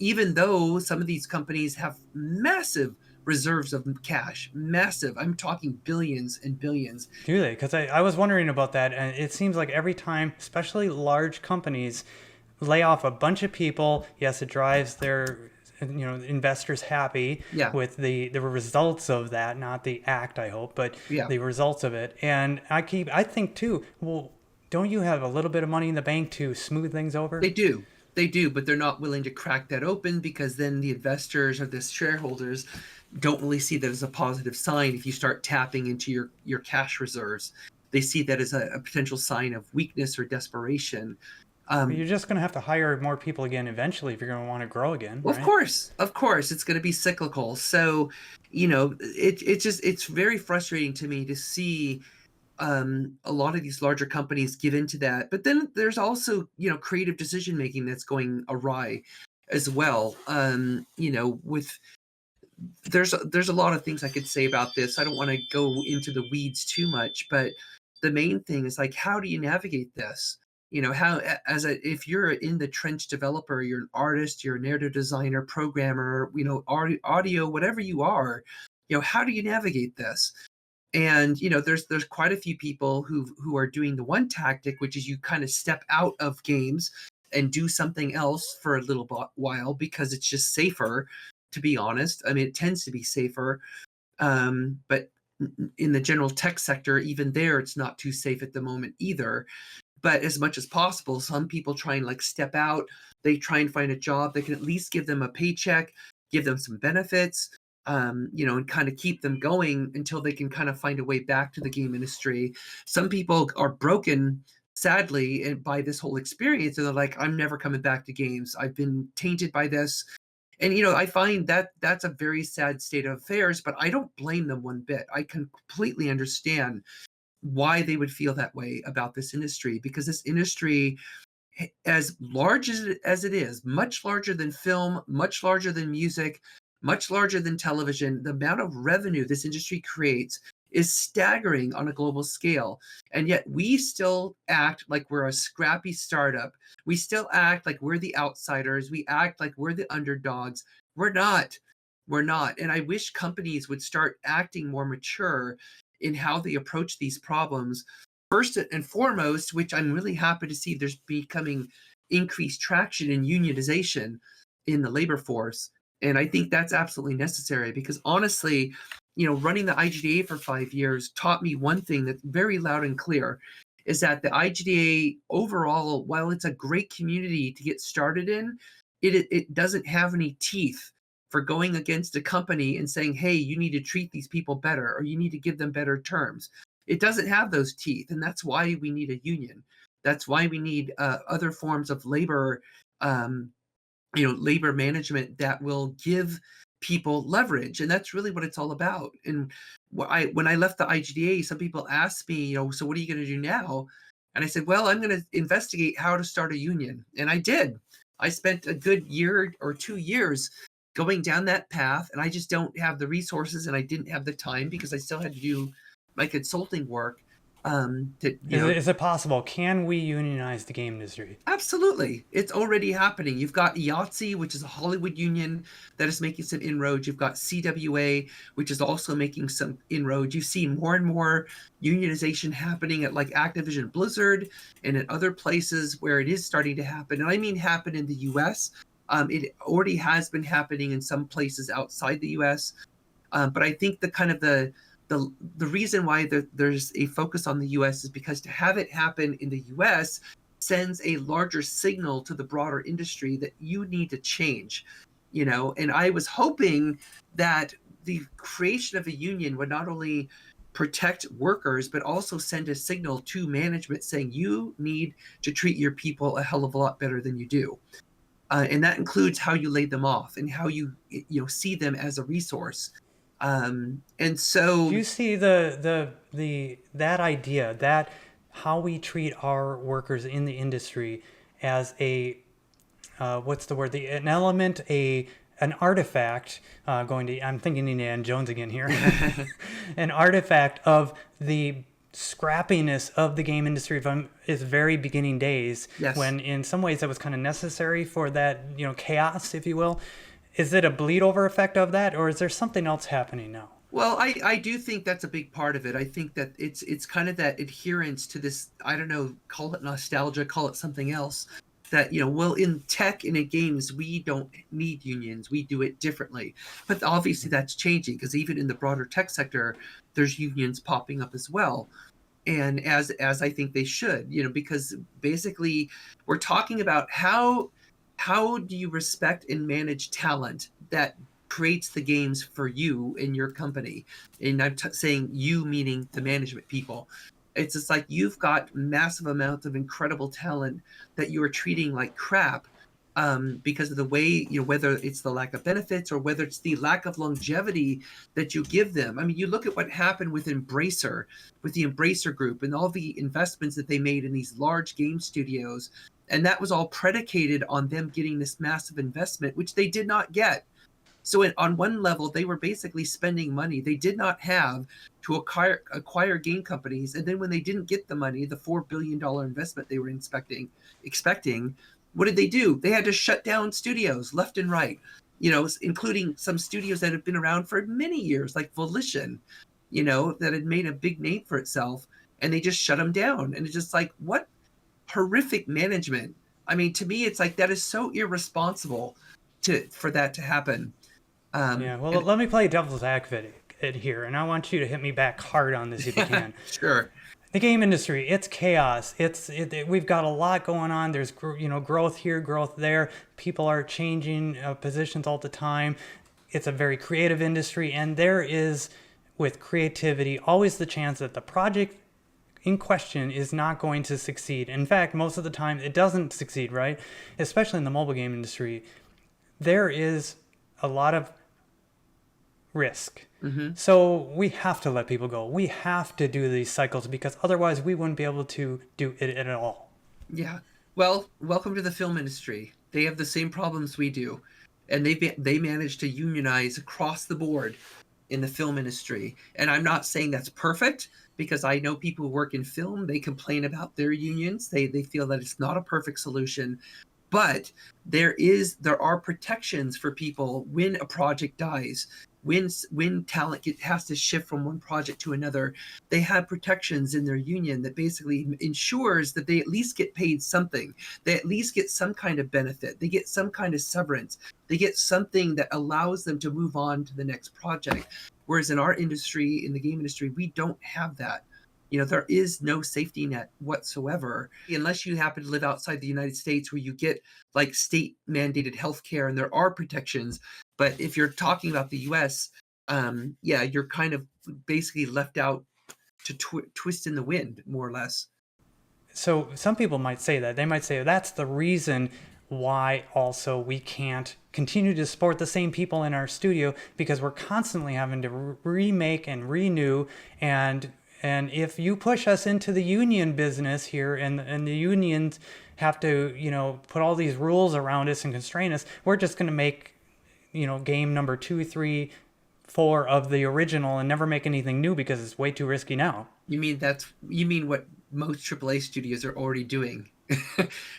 Even though some of these companies have massive reserves of cash, massive, I'm talking billions and billions. Do they? Because I was wondering about that, and it seems like every time, especially large companies, lay off a bunch of people, yes, it drives their investors happy Yeah, with the results of that, not the act, I hope, but yeah, the results of it. And I think too, well, don't you have a little bit of money in the bank to smooth things over? they do. They do, but they're not willing to crack that open, because then the investors or the shareholders don't really see that as a positive sign. If you start tapping into your cash reserves, they see that as a potential sign of weakness or desperation. You're just going to have to hire more people again eventually if you're going to want to grow again, Well, right? of course, it's going to be cyclical. So, it's very frustrating to me to see a lot of these larger companies give into that. But then there's also, creative decision making that's going awry as well. With there's a lot of things I could say about this. I don't want to go into the weeds too much, but the main thing is like, how do you navigate this? How if you're in the trench developer, you're an artist, you're a narrative designer, programmer, audio, whatever you are, how do you navigate this? And there's quite a few people who are doing the one tactic, which is you kind of step out of games and do something else for a little while because it's just safer, to be honest. I mean, it tends to be safer. But in the general tech sector, even there, it's not too safe at the moment either. But as much as possible, some people try and like step out. They try and find a job that can at least give them a paycheck, give them some benefits, and kind of keep them going until they can kind of find a way back to the game industry. Some people are broken, sadly, by this whole experience, and they're like, I'm never coming back to games. I've been tainted by this. And I find that that's a very sad state of affairs, but I don't blame them one bit. I can completely understand why they would feel that way about this industry, because this industry, as large as it is, much larger than film, much larger than music, much larger than television, the amount of revenue this industry creates is staggering on a global scale. And yet we still act like we're a scrappy startup. We still act like we're the outsiders. We act like we're the underdogs. We're not. We're not. And I wish companies would start acting more mature in how they approach these problems. First and foremost, which I'm really happy to see, there's becoming increased traction in unionization in the labor force. And I think that's absolutely necessary because honestly, running the IGDA for 5 years taught me one thing that's very loud and clear, is that the IGDA overall, while it's a great community to get started in, it doesn't have any teeth for going against a company and saying, hey, you need to treat these people better, or you need to give them better terms. It doesn't have those teeth, and that's why we need a union. That's why we need other forms of labor, labor management that will give people leverage, and that's really what it's all about. And when I left the IGDA, some people asked me, so what are you going to do now? And I said, well, I'm going to investigate how to start a union, and I did. I spent a good year or 2 years going down that path, and I just don't have the resources, and I didn't have the time because I still had to do my consulting work. Is it possible? Can we unionize the game industry? Absolutely. It's already happening. You've got Yahtzee, which is a Hollywood union that is making some inroads. You've got CWA, which is also making some inroads. You see more and more unionization happening at like Activision Blizzard and at other places where it is starting to happen. And I mean happen in the US. It already has been happening in some places outside the US. But I think the reason why there's a focus on the US is because to have it happen in the US sends a larger signal to the broader industry that you need to change, and I was hoping that the creation of a union would not only protect workers, but also send a signal to management saying you need to treat your people a hell of a lot better than you do. And that includes how you lay them off and how you see them as a resource. And so Do you see that idea, that how we treat our workers in the industry as a what's the word? An element, an artifact. I'm thinking Indiana Jones again here. An artifact of the scrappiness of the game industry from its very beginning days, Yes. when in some ways that was kind of necessary for that chaos, if you will. Is it a bleed over effect of that, or is there something else happening now? Well, I do think that's a big part of it. I think that it's kind of that adherence to this, I don't know, call it nostalgia, call it something else, that, well, in tech and in games, we don't need unions. We do it differently. But obviously that's changing because even in the broader tech sector, there's unions popping up as well. And as I think they should, because basically we're talking about how do you respect and manage talent that creates the games for you in your company. And I'm saying you meaning the management people. It's just like you've got massive amounts of incredible talent that you are treating like crap, because of the way, whether it's the lack of benefits or whether it's the lack of longevity that you give them. I mean, you look at what happened with Embracer, with the Embracer Group and all the investments that they made in these large game studios. And that was all predicated on them getting this massive investment, which they did not get. So on one level, they were basically spending money they did not have to acquire game companies. And then when they didn't get the money, the $4 billion investment they were expecting, what did they do? They had to shut down studios left and right, including some studios that have been around for many years, like Volition, that had made a big name for itself. And they just shut them down. And it's just like, what horrific management. I mean, to me, it's like that is so irresponsible for that to happen. Well, let me play devil's advocate here, and I want you to hit me back hard on this if you can. Sure. The game industry, it's chaos. We've got a lot going on. There's growth here, growth there. People are changing positions all the time. It's a very creative industry, and there is, with creativity, always the chance that the project in question is not going to succeed. In fact, most of the time it doesn't succeed, right? Especially in the mobile game industry, there is a lot of risk. Mm-hmm. So we have to let people go. We have to do these cycles because otherwise we wouldn't be able to do it at all. Yeah. Well, welcome to the film industry. They have the same problems we do. And they manage to unionize across the board in the film industry. And I'm not saying that's perfect, because I know people who work in film, they complain about their unions. They feel that it's not a perfect solution. But there are protections for people when a project dies, when talent has to shift from one project to another. They have protections in their union that basically ensures that they at least get paid something. They at least get some kind of benefit. They get some kind of severance. They get something that allows them to move on to the next project. Whereas in our industry, in the game industry, we don't have that. There is no safety net whatsoever, unless you happen to live outside the United States, where you get like state mandated healthcare and there are protections. But if you're talking about the US, you're kind of basically left out to twist in the wind, more or less. So some people might say that. They might say that's the reason why also we can't continue to support the same people in our studio, because we're constantly having to remake and renew. And if you push us into the union business here, and the unions have to, put all these rules around us and constrain us, we're just going to make, game number 2, 3, 4 of the original and never make anything new because it's way too risky now. You mean what most AAA studios are already doing?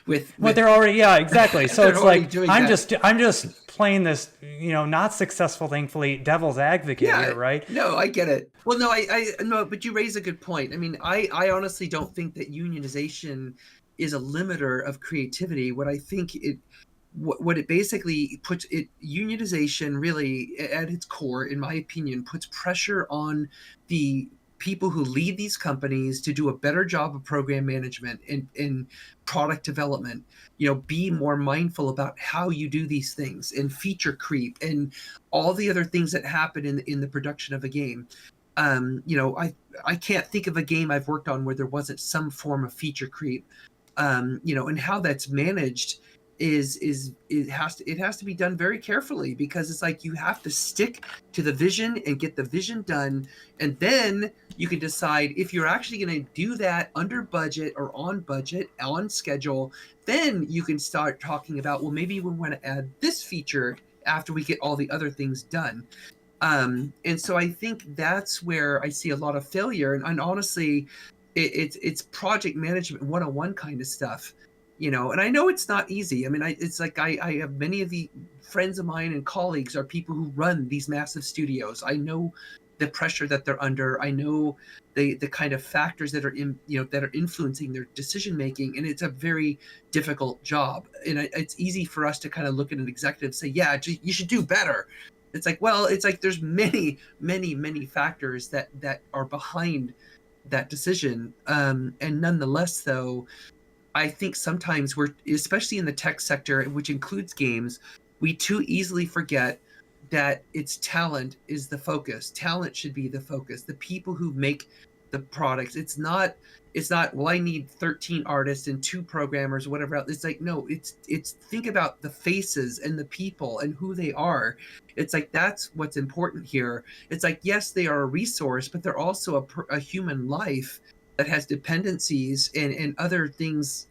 Well, they're already, yeah, exactly. So it's like I'm that. just playing this, not successful, thankfully, devil's advocate here, right? No, I get it. Well, no, I no, but you raise a good point. I mean, I honestly don't think that unionization is a limiter of creativity. What I think what it basically puts unionization really at its core, in my opinion, puts pressure on the people who lead these companies to do a better job of program management and product development. Be more mindful about how you do these things, and feature creep and all the other things that happen in the production of a game. I can't think of a game I've worked on where there wasn't some form of feature creep. And how that's managed it has to be done very carefully, because it's like you have to stick to the vision and get the vision done, and then you can decide if you're actually going to do that under budget or on budget, on schedule. Then you can start talking about, well, maybe we want to add this feature after we get all the other things done. And so I think that's where I see a lot of failure, and honestly, it's project management 101 kind of stuff. And I know it's not easy. I mean, it's like I have many of the friends of mine and colleagues are people who run these massive studios. I know the pressure that they're under. I know the kind of factors that are that are influencing their decision making, and it's a very difficult job. And it's easy for us to kind of look at an executive and say, yeah, you should do better. It's like, well, it's like there's many factors that are behind that decision. And nonetheless, though, I think sometimes we're, especially in the tech sector, which includes games, we too easily forget that it's talent is the focus. Talent should be the focus. The people who make the products. It's not, well, I need 13 artists and 2 programmers, whatever else. It's like, no, it's think about the faces and the people and who they are. It's like, that's what's important here. It's like, yes, they are a resource, but they're also a human life that has dependencies and other things,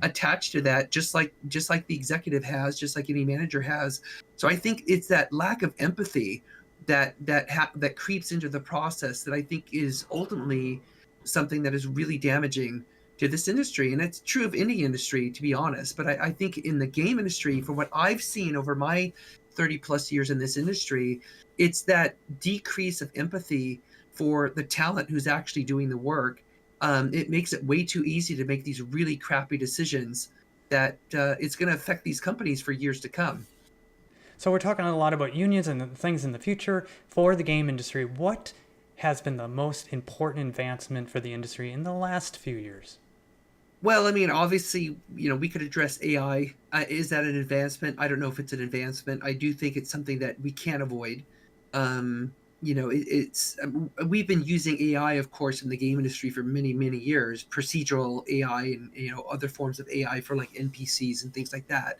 attached to that, just like the executive has, just like any manager has. So I think it's that lack of empathy that creeps into the process that I think is ultimately something that is really damaging to this industry. And it's true of any industry, to be honest. But I think in the game industry, from what I've seen over my 30 plus years in this industry, it's that decrease of empathy for the talent who's actually doing the work. It makes it way too easy to make these really crappy decisions that it's going to affect these companies for years to come. So we're talking a lot about unions and things in the future for the game industry. What has been the most important advancement for the industry in the last few years? Well, I mean, obviously, we could address AI. Is that an advancement? I don't know if it's an advancement. I do think it's something that we can't avoid. We've been using AI, of course, in the game industry for many, many years. Procedural AI and other forms of AI for like NPCs and things like that.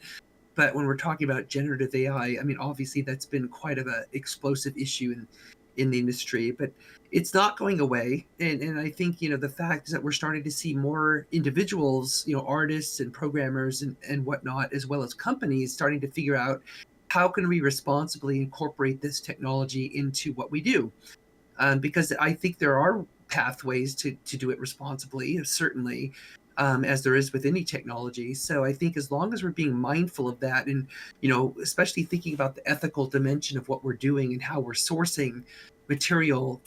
But when we're talking about generative AI, I mean, obviously that's been quite of a explosive issue in the industry, but it's not going away. And I think, the fact is that we're starting to see more individuals, artists and programmers and whatnot, as well as companies starting to figure out how can we responsibly incorporate this technology into what we do. Because I think there are pathways to do it responsibly, certainly, as there is with any technology. So I think as long as we're being mindful of that, and especially thinking about the ethical dimension of what we're doing and how we're sourcing material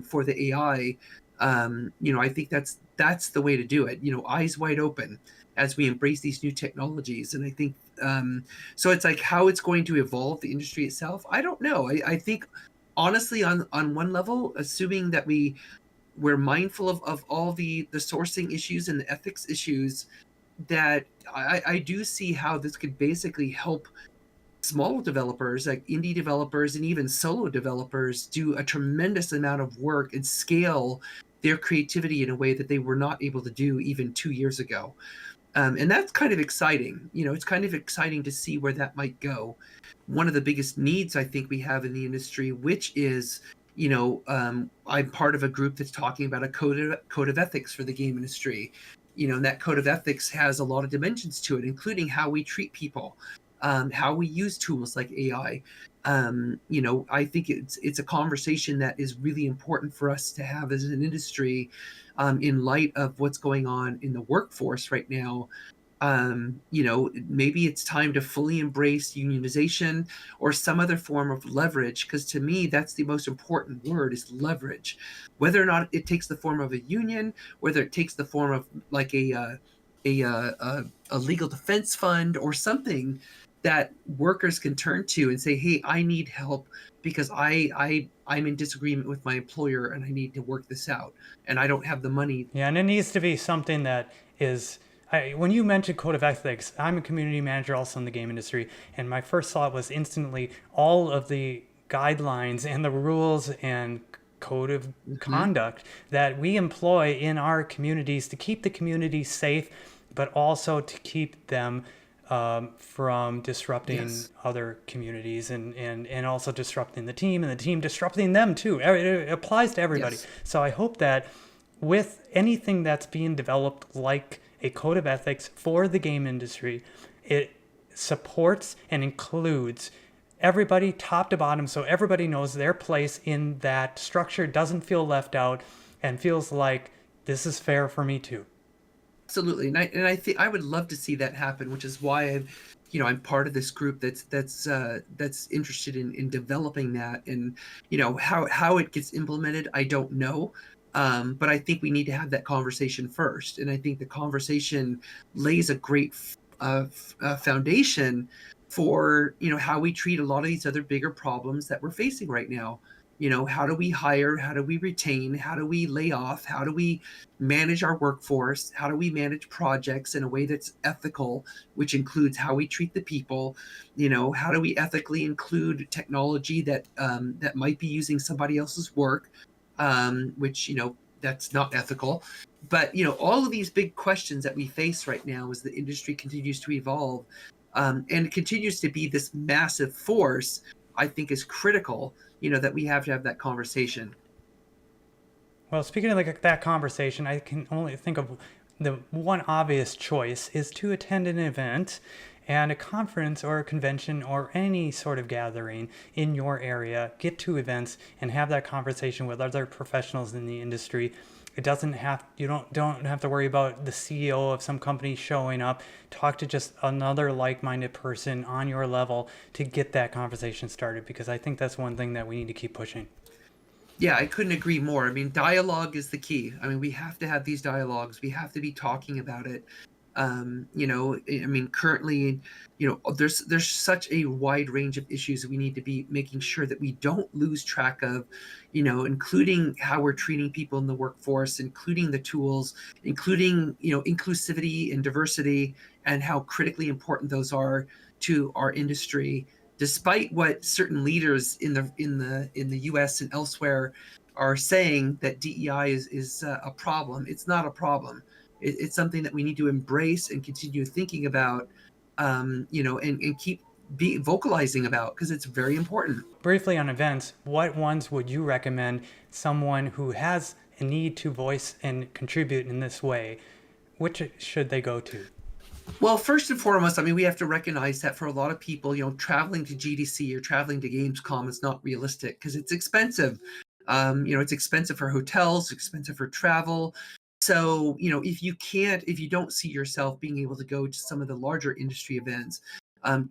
for the AI, I think that's the way to do it. Eyes wide open as we embrace these new technologies. And I think so. It's like how it's going to evolve the industry itself. I don't know. I think honestly, on one level, assuming that we're mindful of all the sourcing issues and the ethics issues, that I do see how this could basically help small developers, like indie developers and even solo developers, do a tremendous amount of work and scale their creativity in a way that they were not able to do even 2 years ago. And that's kind of exciting. It's kind of exciting to see where that might go. One of the biggest needs I think we have in the industry, which is, I'm part of a group that's talking about a code of ethics for the game industry. And that code of ethics has a lot of dimensions to it, including how we treat people, how we use tools like AI. I think it's a conversation that is really important for us to have as an industry, in light of what's going on in the workforce right now. Maybe it's time to fully embrace unionization or some other form of leverage, because to me, that's the most important word, is leverage. Whether or not it takes the form of a union, whether it takes the form of like a legal defense fund or something that workers can turn to and say, hey, I need help because I'm in disagreement with my employer and I need to work this out and I don't have the money. Yeah, and it needs to be something that is. When you mentioned code of ethics, I'm a community manager also in the game industry, and my first thought was instantly all of the guidelines and the rules and code of conduct that we employ in our communities to keep the community safe, but also to keep them from disrupting other communities and also disrupting the team and the team disrupting them too. It applies to everybody. Yes. So I hope that with anything that's being developed like a code of ethics for the game industry, it supports and includes everybody top to bottom, so everybody knows their place in that structure, doesn't feel left out, and feels like this is fair for me too. Absolutely, and I think I would love to see that happen, which is why I'm part of this group that's interested in developing that. And how it gets implemented, I don't know. But I think we need to have that conversation first, and I think the conversation lays a great foundation for how we treat a lot of these other bigger problems that we're facing right now. How do we hire? How do we retain? How do we lay off? How do we manage our workforce? How do we manage projects in a way that's ethical, which includes how we treat the people? How do we ethically include technology that might be using somebody else's work, which that's not ethical. But all of these big questions that we face right now as the industry continues to evolve, and continues to be this massive force, I think is critical, that we have to have that conversation. Well, speaking of like that conversation, I can only think of the one obvious choice is to attend an event and a conference or a convention or any sort of gathering in your area. Get to events and have that conversation with other professionals in the industry. It doesn't have you don't have to worry about the CEO of some company showing up. Talk to just another like-minded person on your level to get that conversation started, because I think that's one thing that we need to keep pushing. Yeah, I couldn't agree more. I mean, dialogue is the key. I mean, we have to have these dialogues. We have to be talking about it. I mean, currently, there's such a wide range of issues that we need to be making sure that we don't lose track of, including how we're treating people in the workforce, including the tools, including, inclusivity and diversity, and how critically important those are to our industry, despite what certain leaders in the US and elsewhere are saying that DEI is a problem. It's not a problem. It's something that we need to embrace and continue thinking about, and keep be vocalizing about, because it's very important. Briefly on events, what ones would you recommend someone who has a need to voice and contribute in this way? Which should they go to? Well, first and foremost, I mean, we have to recognize that for a lot of people, traveling to GDC or traveling to Gamescom is not realistic because it's expensive. It's expensive for hotels, expensive for travel. So, if you don't see yourself being able to go to some of the larger industry events,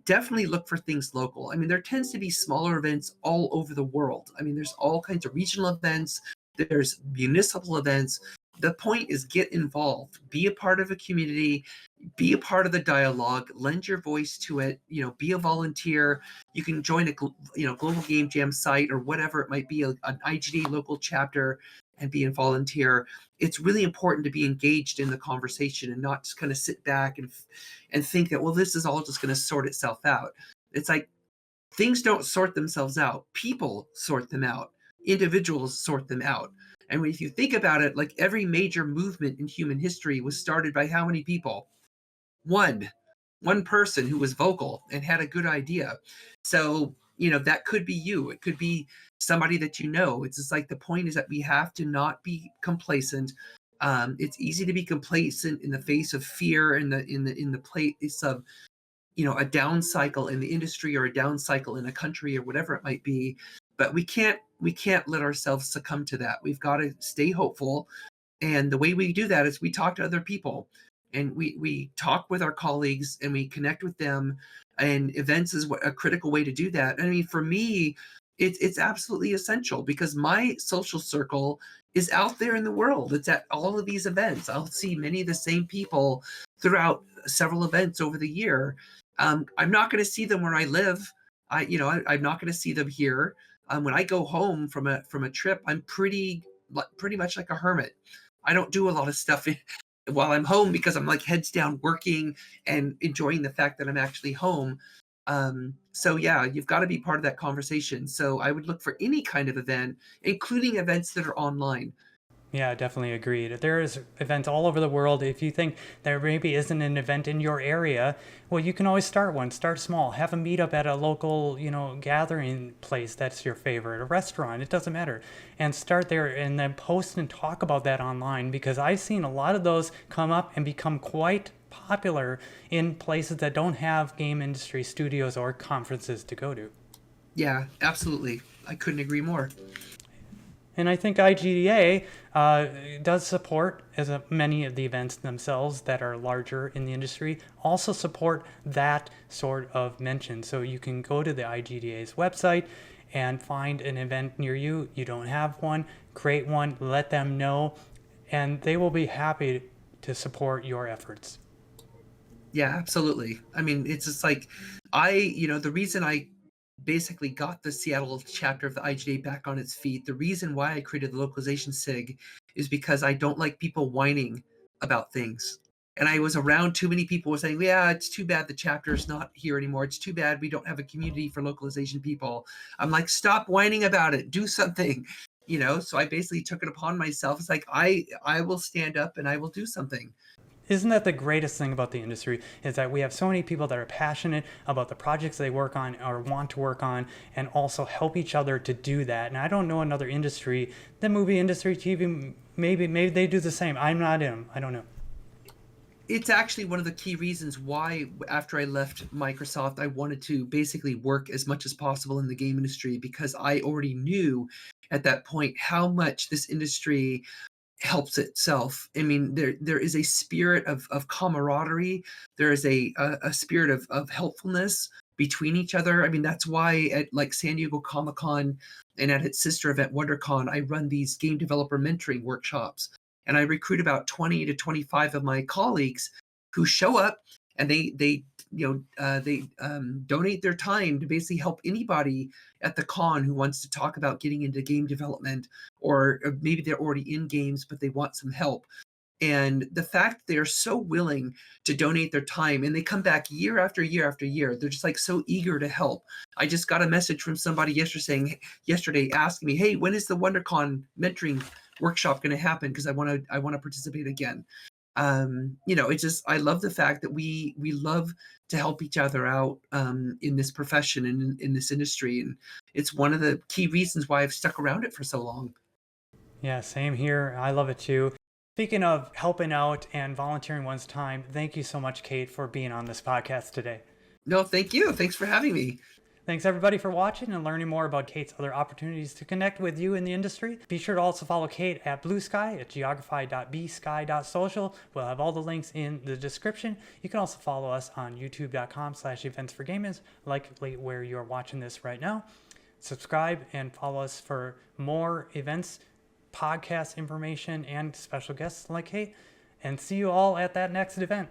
definitely look for things local. I mean, there tends to be smaller events all over the world. I mean, there's all kinds of regional events, there's municipal events. The point is get involved, be a part of a community, be a part of the dialogue, lend your voice to it, be a volunteer. You can join a global game jam site or whatever it might be, an IGDA local chapter, and be a volunteer. It's really important to be engaged in the conversation and not just kind of sit back and think that, well, this is all just going to sort itself out. It's like things don't sort themselves out. People sort them out. Individuals sort them out. And if you think about it, like every major movement in human history was started by how many people? One person who was vocal and had a good idea. So that could be you, it could be somebody that it's just like the point is that we have to not be complacent. It's easy to be complacent in the face of fear, in the place of a down cycle in the industry or a down cycle in a country or whatever it might be. But we can't let ourselves succumb to that. We've got to stay hopeful, and the way we do that is we talk to other people, and we talk with our colleagues, and we connect with them. And events is a critical way to do that. I mean, for me, it's absolutely essential because my social circle is out there in the world. It's at all of these events. I'll see many of the same people throughout several events over the year. I'm not going to see them where I live. I'm not going to see them here. When I go home from a trip, I'm pretty much like a hermit. I don't do a lot of stuff while I'm home because I'm like heads down working and enjoying the fact that I'm actually home. So yeah, you've got to be part of that conversation. So I would look for any kind of event, including events that are online. Yeah, definitely agreed. There's events all over the world. If you think there maybe isn't an event in your area, well, you can always start one. Start small. Have a meetup at a local, gathering place that's your favorite, a restaurant. It doesn't matter. And start there and then post and talk about that online, because I've seen a lot of those come up and become quite popular in places that don't have game industry studios or conferences to go to. Yeah, absolutely. I couldn't agree more. And I think IGDA does support, as many of the events themselves that are larger in the industry, also support that sort of mention. So you can go to the IGDA's website and find an event near you. You don't have one, create one, let them know, and they will be happy to support your efforts. Yeah, absolutely. I mean, it's just like the reason I basically got the Seattle chapter of the IGA back on its feet. The reason why I created the localization SIG is because I don't like people whining about things. And I was around too many people saying, yeah, it's too bad the chapter's not here anymore. It's too bad we don't have a community for localization people. I'm like, stop whining about it. Do something. So I basically took it upon myself. It's like, I will stand up and I will do something. Isn't that the greatest thing about the industry, is that we have so many people that are passionate about the projects they work on or want to work on, and also help each other to do that. And I don't know another industry, the movie industry, TV, maybe they do the same. I'm not in them. I don't know. It's actually one of the key reasons why, after I left Microsoft, I wanted to basically work as much as possible in the game industry, because I already knew at that point how much this industry helps itself. I mean, there is a spirit of camaraderie. There is a spirit of helpfulness between each other. I mean, that's why at like San Diego Comic-Con and at its sister event WonderCon, I run these game developer mentoring workshops, and I recruit about 20 to 25 of my colleagues who show up, and they donate their time to basically help anybody at the con who wants to talk about getting into game development, or maybe they're already in games but they want some help. And the fact they are so willing to donate their time, and they come back year after year after year, they're just like so eager to help. I just got a message from somebody yesterday asking me, "Hey, when is the WonderCon mentoring workshop going to happen? Because I want to participate again." It's just, I love the fact that we love to help each other out in this profession and in this industry, and it's one of the key reasons why I've stuck around it for so long. Yeah, same here. I love it too. Speaking of helping out and volunteering one's time, thank you so much, Kate, for being on this podcast today. No, thank you. Thanks for having me. Thanks everybody for watching and learning more about Kate's other opportunities to connect with you in the industry. Be sure to also follow Kate at Blue Sky at geogrify.bsky.social. We'll have all the links in the description. You can also follow us on youtube.com/eventsforgamers, likely where you're watching this right now. Subscribe and follow us for more events, podcast information, and special guests like Kate. And see you all at that next event.